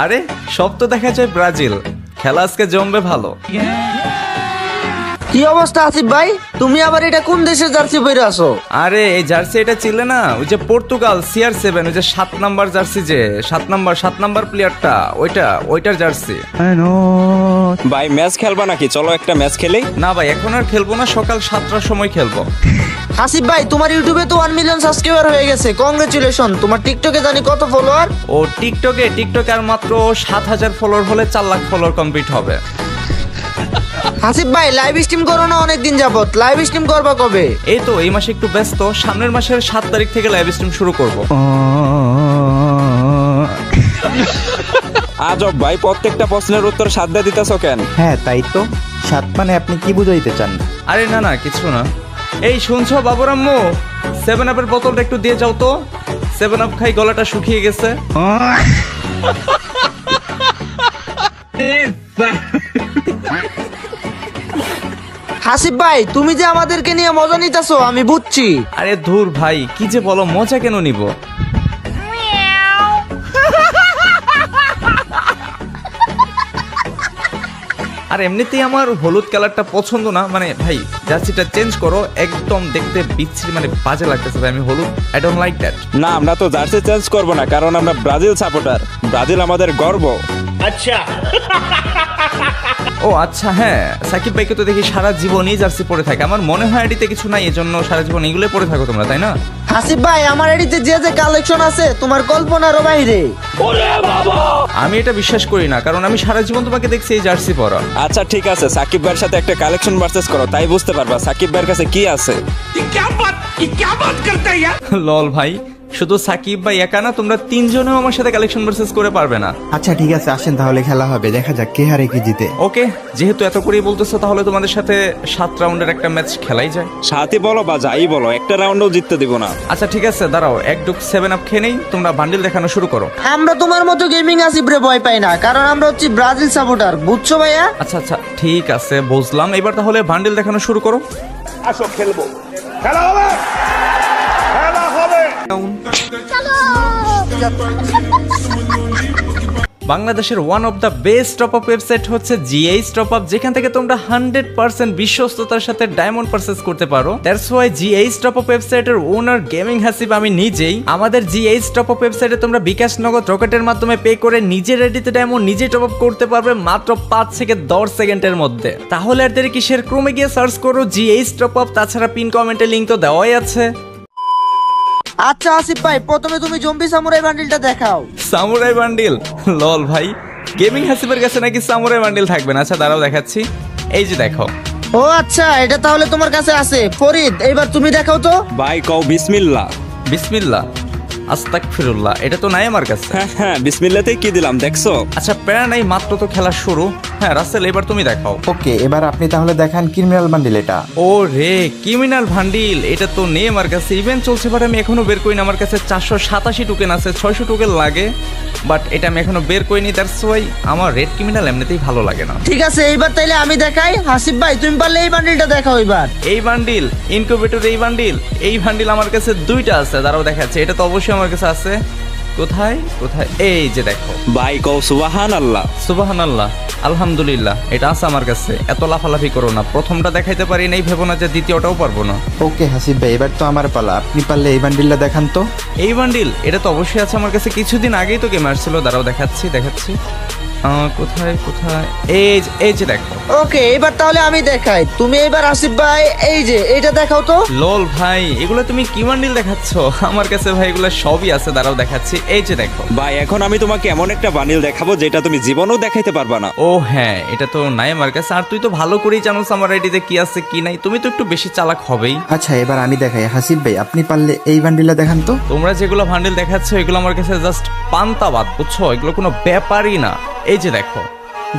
আরে সব তো দেখা যায় ব্রাজিল, খেলা আজকে জমবে ভালো। কি অবস্থা আসিফ ভাই, তুমি আবার এটা কোন দেশের জার্সি পরে আছো? আরে এই জার্সি এটা চিনলে না? ওই যে পর্তুগাল CR7, ওই যে 7 নাম্বার জার্সি, যে 7 নাম্বার প্লেয়ারটা, ওইটার জার্সি। ভাই ম্যাচ খেলবা নাকি? চলো একটা ম্যাচ খেলি। না ভাই এখন আর খেলবো না, সকাল 7টার সময় খেলবো। আসিফ ভাই তোমার ইউটিউবে তো 1 মিলিয়ন সাবস্ক্রাইবার হয়ে গেছে, কংগ্রেচুলেশন। তোমার টিকটকে জানি কত ফলোয়ার? ও টিকটকে আর মাত্র 7,000 ফলোয়ার হলে 4 লাখ ফলোয়ার কমপ্লিট হবে। আসিফ ভাই লাইভ স্ট্রিম করো না অনেকদিন যাবত, লাইভ স্ট্রিম করবা কবে? এই তো এই মাসে একটু ব্যস্ত, সামনের মাসের 7 তারিখ থেকে লাইভ স্ট্রিম শুরু করব। আজব ভাই, প্রত্যেকটা প্রশ্নের উত্তর সাদ্দা দিতেছ কেন? হ্যাঁ তাই তো, সাত মানে আপনি কি বুঝাইতে চান? আরে না কিছু না। এই শুনছো বাবুর আম্মু, 7 আপের বোতলটা একটু দিয়ে যাও তো, 7 আপ খাই গলাটা শুকিয়ে গেছে। হাসিফ ভাই তুমি যে আমাদেরকে নিয়ে মজা নিতেছো আমি বুঝছি। আরে ধুর ভাই, কি যে বলো, মজা কেন নিব? আর এমনিতেই আমার হলুদ কালারটা পছন্দ না, মানে ভাই জার্সিটা চেঞ্জ করো, একদম দেখতে বিচ্ছিরি, মানে বাজে লাগতেছে ভাই, আমি হলুদ আই ডোন্ট লাইক দ্যাট। না, আমরা তো জার্সি চেঞ্জ করব না, কারণ আমরা ব্রাজিল সাপোর্টার। ব্রাজিল আমাদের গর্ব। ও আচ্ছা, হ্যাঁ সাকিব ভাইকে তো দেখি সারা জীবনই জার্সি পরে থাকে, আমার মনে হয় এটিতে কিছু নাই, এজন্য সারা জীবন এগুলোই পরে থাকো তোমরা, তাই না? হাসিফ ভাই আমার এডিতে যে যে কালেকশন আছে তোমার কল্পনারও বাইরে। আমি এটা বিশ্বাস করি না, কারণ আমি সারা জীবন তোমাকে দেখছি এই জার্সি পরা। আচ্ছা ঠিক আছে, সাকিব ভাইয়ের সাথে একটা কালেকশন ভার্সেস করো, তাই বুঝতে পারবা সাকিব ভাইয়ের কাছে কি আছে। লল ভাই, শুধু সাকিব ভাই একা না, তোমরা 3 জনেও আমার সাথে কালেকশন ভার্সেস করে পারবে না। আচ্ছা ঠিক আছে, আসেন তাহলে খেলা হবে, দেখা যাক কে হারে কি জিতে। ওকে, যেহেতু এত করেই বলতেছো, তাহলে তোমাদের সাথে 7 রাউন্ডের একটা ম্যাচ খেলাই যায়। সাথী বলো বা যাই বলো, একটা রাউন্ডও জিততে দিব না। আচ্ছা ঠিক আছে, দাঁড়াও এক ডুক 7 আপ খেয়ে নেই, তোমরা বান্ডিল দেখানো শুরু করো। আমরা তোমার মতো গেমিং আসিফ রে ভয় পাই না, কারণ আমরা হচ্ছি ব্রাজিল সাপোর্টার, বুঝছো ভাইয়া? আচ্ছা ঠিক আছে বুঝলাম, এবার তাহলে বান্ডিল দেখানো শুরু করো। আসো খেলবো, খেলা হবে, খেলা হবে। বাংলাদেশের one of the best top up website হচ্ছে জিএইচ টপ আপ, যেখান থেকে তোমরা 100% বিশ্বস্ততার সাথে ডায়মন্ড পারচেজ করতে পারো। That's why GH top up ওয়েবসাইটের ওনার গেমিং হাসিব আমি নিজেই। আমাদের জিএইচ টপ আপ ওয়েবসাইটে তোমরা বিকাশ নগদ রকেটের মাধ্যমে পে করে নিজের রেডিতে ডায়মন্ড নিজে টপ আপ করতে পারবে মাত্র 5 থেকে 10 সেকেন্ডের মধ্যে। তাহলে আর দেরি কিসের, ক্রমে গিয়ে সার্চ করো জিএইচ টপ আপ, তাছাড়া পিন কমেন্টে লিংক তো দেওয়াই আছে। আচ্ছা আসিফ ভাই প্রথমে তুমি জম্বি সামুরাই বান্ডিলটা দেখাও। Samurai bundle? লল ভাই, গেমিং হাসিবের কাছে নাকি সামুরাই বান্ডিল থাকবে না? আচ্ছা দাঁড়াও দেখাচ্ছি, এই যে দেখো। ও আচ্ছা, এটা তাহলে তোমার কাছে আছে। ফরিদ এইবার তুমি দেখাও তো। ভাই কও বিসমিল্লাহ। বিসমিল্লাহ, আস্তাগফিরুল্লাহ, এটা তো নাই আমার কাছে। হ্যাঁ বিসমিল্লাতেই কি দিলাম দেখছো? আচ্ছা প্যারা নাই, মাত্র তো খেলা শুরু। হ্যাঁ রাসেল, এবার তুমি দেখাও। ওকে, এবার আপনি তাহলে দেখান ক্রিমিনাল বান্ডিল। এটা ও রে, ক্রিমিনাল বান্ডিল, এটা তো নেই আমার কাছে, ইভেন্ট চলছে, বাট আমি এখনো বের করিনি। আমার কাছে 487 টোকেন আছে, 600 টোকেন লাগে, বাট এটা আমি এখনো বের করিনি। দ্যাটস ওয়াই আমার রেড ক্রিমিনাল এমনিতেই ভালো লাগে না। ঠিক আছে এইবার তাইলে আমি দেখাই। হাসিফ ভাই তুমি পারলে এই বান্ডিলটা দেখাও এবার। এই বান্ডিল ইনকিউবেটর, এই বান্ডিল আমার কাছে 2টা আছে, দাঁড়াও দেখাচ্ছে। এটা তো অবশ্যই আমার কাছে আছে। কোথায়, এই যে দেখো। ভাই কও সুবহানাল্লাহ। সুবহানাল্লাহ, আলহামদুলিল্লাহ, এটা আছে আমার কাছে। এত লাফালাফি করো না, প্রথমটা দেখাইতে পারি নাই ভেবো না যে দ্বিতীয়টাও পারবো না। ওকে হাসিফ ভাই, এবার তো আমার পালা, আপনি পারলে এই বান্ডিলটা দেখান তো। এই বান্ডিল, এটা তো অবশ্যই আছে আমার কাছে, কিছুদিন আগেই তো গেম আসছিল। দাঁড়াও দেখাচ্ছি। কোথায়, এই যে দেখো। ওকে এবার তাহলে আমি দেখাই, তুমি এবার আসিফ ভাই এই যে এটা দেখাও তো। লোল ভাই, এগুলো তুমি কি বান্ডিল দেখাচ্ছ? আমার কাছে ভাই এগুলো সবই আছে, দাঁড়াও দেখাচ্ছি, এই যে দেখো। ভাই এখন আমি তোমাকে এমন একটা বান্ডিল দেখাবো যেটা তুমি জীবনেও দেখাইতে পারবা না। ও হ্যাঁ, এটা তো নাই আমার কাছে। আর তুই তো ভালো করেই জানোস আমার আইডিতে কি আছে কি নাই, তুমি তো একটু বেশি চালাক হবেই। আচ্ছা এবার আমি দেখাই। হাসিফ ভাই আপনি পারলে এই বান্ডিলটা দেখান তো। তোমরা যেগুলো বান্ডিল দেখাচ্ছ এগুলো আমার কাছে জাস্ট পান্তাবাদ, বুঝছো? এগুলো কোনো ব্যাপারই না। এই যে দেখো।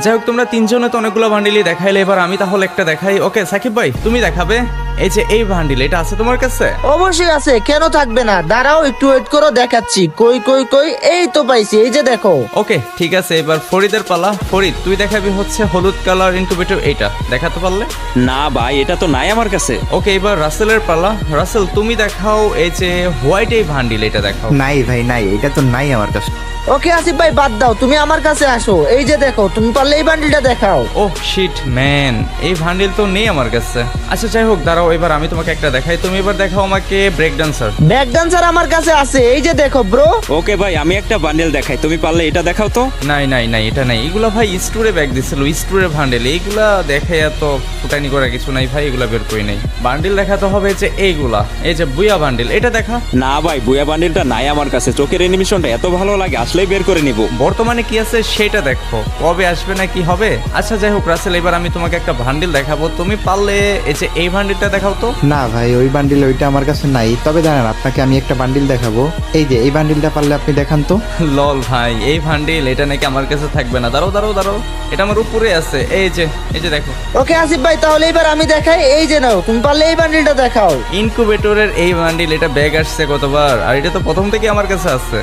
যাই হোক, তোমরা 3 জনে তো অনেকগুলো বান্ডিলই দেখাইলে, এবার আমি তাহলে একটা দেখাই। ওকে সাকিব ভাই তুমি দেখাবে। এই যে এই বান্ডিল, এটা আছে তোমার কাছে? অবশ্যই আছে, কেন থাকবে না? দাঁড়াও একটু ওয়েট করো, দেখাচ্ছি। কই কই কই, এই তো পাইছি, এই যে দেখো। ওকে ঠিক আছে, এবার ফরিদের পালা। ফরিদ তুই দেখাবি হচ্ছে হলুদ কালার ইনকিউবেটর, এইটা দেখাতে পারলে? না ভাই, এটা তো নাই আমার কাছে। ওকে এবার রাসেলের পালা। রাসেল তুমি দেখাও এই যে হোয়াইট এই বান্ডিল, এটা দেখাও। নাই ভাই নাই, এটা তো নাই আমার কাছে। ওকে আসিফ ভাই বাদ দাও, তুমি আমার কাছে আসো। এই যে দেখো, তুমি পারলে এই বান্ডিলটা দেখাও। ও শিট ম্যান, এই বান্ডিল তো নেই আমার কাছে। আচ্ছা যাই হোক, দাঁড়াও এবার আমি তোমাকে একটা দেখাই। তুমি এবার দেখাও আমাকে ব্রেক ডান্সার। ব্যাক ডান্সার আমার কাছে আছে, এই যে দেখো ব্রো। ওকে ভাই, আমি একটা বান্ডেল দেখাই, তুমি পারলে এটা দেখাও তো। নাই নাই নাই, এটা নাই। এগুলা ভাই স্টোরে ব্যাগ দিছিল, স্টোরে বান্ডেল। এইগুলা দেখে এত ফুটানি করা কিছু নাই ভাই, এগুলা বের করি নাই। বান্ডিল দেখাতে হবে যে এইগুলা, এই যে বুয়া বান্ডিল, এটা দেখা। না ভাই, বুয়া বান্ডেলটা নাই আমার কাছে। চোখের অ্যানিমেশনটা এত ভালো লাগে, আসলেই বের করে নিব। বর্তমানে কি আছে সেটা দেখো, কবে আসবে না কি হবে। আচ্ছা যাই হোক রাসেল, এবার আমি তোমাকে একটা বান্ডিল দেখাবো, তুমি পারলে এই যে এই বান্ডিলটা দেখাও তো। না ভাই, ওই বান্ডিল ওইটা আমার কাছে নাই। তবে দাঁড়ান, আপনাকে আমি একটা বান্ডিল দেখাবো। এই যে এই বান্ডিলটা পারলে আপনি দেখান তো। লল ভাই, এই বান্ডিল এটা নাকি আমার কাছে থাকবে না। দাঁড়াও দাঁড়াও দাঁড়াও, এটা আমার উপরে আছে, এই যে দেখো। ওকে আসিফ ভাই, তাহলে এবার আমি দেখাই। এই যে নাও, তুমি পারলে এই বান্ডিলটা দেখাও। ইনকিউবেটরের এই বান্ডিল, এটা ব্যাগ আসছে কতবার, আর এটা তো প্রথম থেকে আমার কাছে আছে।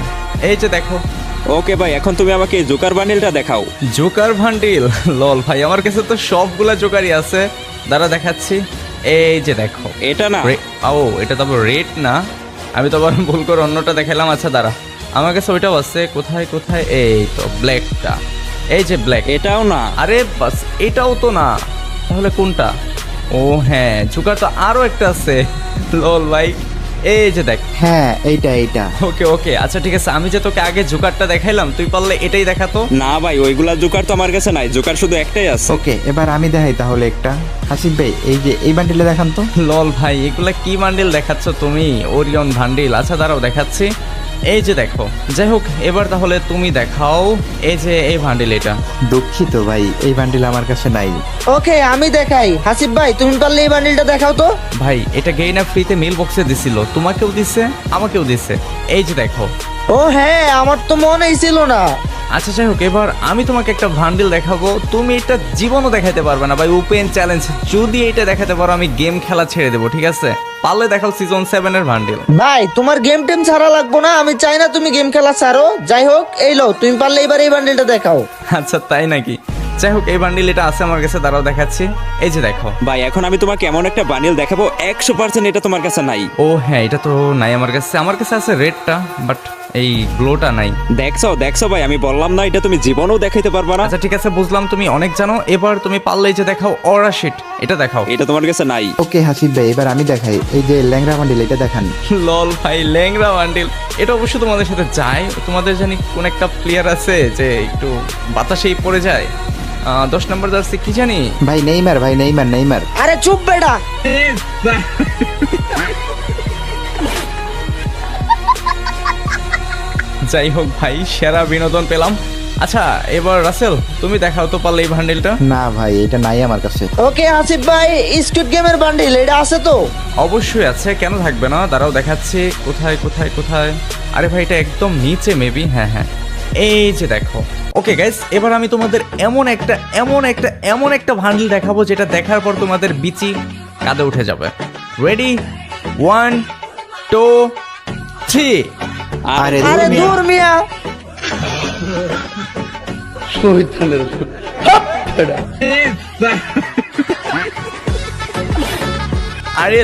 এই যে দেখো। ওকে ভাই, এখন তুমি আমাকে জোকার বান্ডেলটা দেখাও। Joker bundle? লল ভাই, আমার কাছে তো সবগুলা জোকারই আছে। দাঁড়া দেখাচ্ছি, এই যে দেখো। এটা না? ও এটা তো রেড না, আমি তো আবার ভুল করে অন্যটা দেখালাম। আচ্ছা দাঁড়া, আমার কাছে ওইটাও আছে। কোথায় কোথায়, এই তো ব্ল্যাকটা, এই যে ব্ল্যাক। এটাও না? আরে বাস, এটাও তো না, তাহলে কোনটা? ও হ্যাঁ, জোকার তো আরো একটা আছে। লল ভাই, এই যে দেখ। হ্যাঁ এইটা। ওকে ওকে, আচ্ছা ঠিক আছে, আমি যে তোকে আগে জোকারটা দেখাইলাম, তুই পারলে এটাই দেখাতো। না ভাই, ওইগুলা জোকার তো আমার কাছে নাই। জোকার শুধু একটাই আছে। ওকে এবার আমি দেখাই তাহলে একটা। হাসিফ ভাই, এই যে এই বান্ডিলটা দেখান তো। লল ভাই, এগুলা কি বান্ডিল দেখাচ্ছ তুমি? Orion bundle? আচ্ছা দাঁড়াও দেখাচ্ছি, এই যে দেখো। যাই হোক, এবার তাহলে তুমি দেখাও এই যে এই বান্ডিল, এটা। দুঃখিত ভাই, এই বান্ডিল আমার কাছে নাই। ওকে আমি দেখাই। হাসিফ ভাই, তুমি পারলে এই বান্ডিলটা দেখাও তো। ভাই এটা গেইনা ফ্রিতে মেল বক্সে দিছিল, তোমাকেও দিছে আমাকেও দিছে, এই যে দেখো। ও হ্যাঁ, আমার তো মনেই ছিল না। আচ্ছা যাই হোক, এবার আমি তোমাকে একটা বান্ডিল দেখাবো, তুমি এটা জীবনও দেখাতে পারবে না ভাই। ওপেন চ্যালেঞ্জ, যদি এটা দেখাতে পারো আমি গেম খেলা ছেড়ে দেবো, ঠিক আছে? পারলে দেখাও সিজন 7 এর বান্ডিল। ভাই তোমার গেম টেম ছাড়া লাগবো না, আমি চাই না তুমি গেম খেলা ছাড়ো। যাই হোক, এই লো, তুমি পারলে এবার এই বান্ডিলটা দেখাও। আচ্ছা তাই নাকি? যাই হোক, এই বান্ডিল এটা আছে আমার কাছে, দাঁড়াও দেখাচ্ছি, এই যে দেখো। ভাই এখন আমি তোমাকে এমন একটা বান্ডেল দেখাবো 100% এটা তোমার কাছে নাই। ও হ্যাঁ, এটা তো নাই আমার কাছে। আমার কাছে আছে রেডটা, বাট এই গ্লোটা নাই। দেখছো ভাই, আমি বললাম না এটা তুমি জীবনেও দেখাইতে পারবা না। আচ্ছা ঠিক আছে, বুঝলাম তুমি অনেক জানো। এবার তুমি পারলে এই যে দেখাও অরা শিট, এটা দেখাও। এটা তোমার কাছে নাই। ওকে হাসিফ ভাই, এবার আমি দেখাই। এই যে ল্যাংড়া বান্ডিল, এটা দেখান। লল ভাই, ল্যাংরা বান্ডিল, এটা অবশ্য তোমাদের সাথে যায়। তোমাদের জানি কোন একটা প্লেয়ার আছে যে একটু বাতাসেই পড়ে যায়, 10 নম্বর জার্সি কি জানি। ভাই নেইমার, ভাই নেইমার। আরে চুপ বেটা। যাই হোক ভাই, সেরা বিনোদন পেলাম। আচ্ছা এবার রাসেল, তুমি দেখাও তো পারলে এই বান্ডিলটা। না ভাই, এটা নাই আমার কাছে। ওকে আসিফ ভাই, স্কুইড গেমের বান্ডিল এটা আছে তো? অবশ্যই আছে, কেন থাকবে না? দাঁড়াও দেখাচ্ছি, কোথায় কোথায় কোথায়। আরে ভাই, এটা একদম নিচে মেবি। হ্যাঁ হ্যাঁ, এই যে দেখো। ওকে গাইস, এবার আমি তোমাদের এমন একটা বান্ডিল দেখাবো যেটা দেখার পর তোমাদের বিচি কাঁধে উঠে যাবে। রেডি, 1 2 3। আরে আরে দূর মিয়া। আরে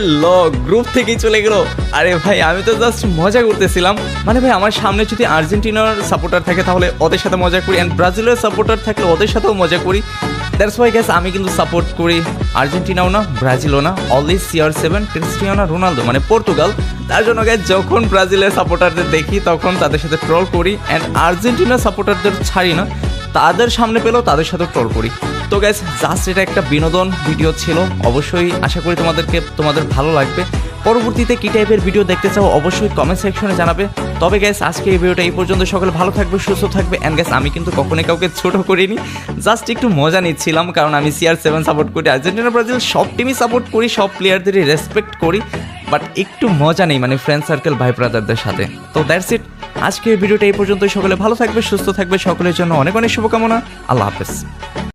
গ্রুপ থেকেই চলে গেল। আরে ভাই, আমি তো জাস্ট মজা করতেছিলাম। মানে ভাই, আমার সামনে যদি আর্জেন্টিনার সাপোর্টার থাকে তাহলে ওদের সাথে মজা করি, অ্যান্ড ব্রাজিলের সাপোর্টার থাকলে ওদের সাথেও মজা করি। দ্যাটস ওয়াই গ্যাস, আমি কিন্তু সাপোর্ট করি আর্জেন্টিনাও না, ব্রাজিলও না, অনলি CR7 ক্রিস্টিয়ানো রোনালদো, মানে পর্তুগাল। তার জন্য গ্যাস, যখন ব্রাজিলের সাপোর্টারদের দেখি তখন তাদের সাথে ট্রল করি, অ্যান্ড আর্জেন্টিনার সাপোর্টারদের ছাড়ি না, তাদের সামনে পেলেও তাদের সাথে ট্রল করি। তো গ্যাস, জাস্ট এটা একটা বিনোদন ভিডিও ছিল। অবশ্যই আশা করি তোমাদের ভালো লাগবে। পরবর্তীতে কি টাইপের ভিডিও দেখতে চাও অবশ্যই কমেন্ট সেকশনে জানাবে। তবে গ্যাস, আজকে এই ভিডিওটা এই পর্যন্ত। সকলে ভালো থাকবে, সুস্থ থাকবে। অ্যান্ড গ্যাস, আমি কিন্তু কখনোই কাউকে ছোট করিনি, জাস্ট একটু মজা নিচ্ছিলাম, কারণ আমি CR7 সাপোর্ট করি, আর্জেন্টিনা ব্রাজিল সব টিমই সাপোর্ট করি, সব প্লেয়ারদেরই রেসপেক্ট করি, বাট একটু মজা নেই, মানে ফ্রেন্ড সার্কেল ভাই ব্রাদারদের সাথে। তো দ্যাটস ইট, আজকের ভিডিওটা এই পর্যন্তই। সকলে ভালো থাকবে, সুস্থ থাকবে, সকলের জন্য অনেক অনেক শুভকামনা। আল্লাহ হাফেজ।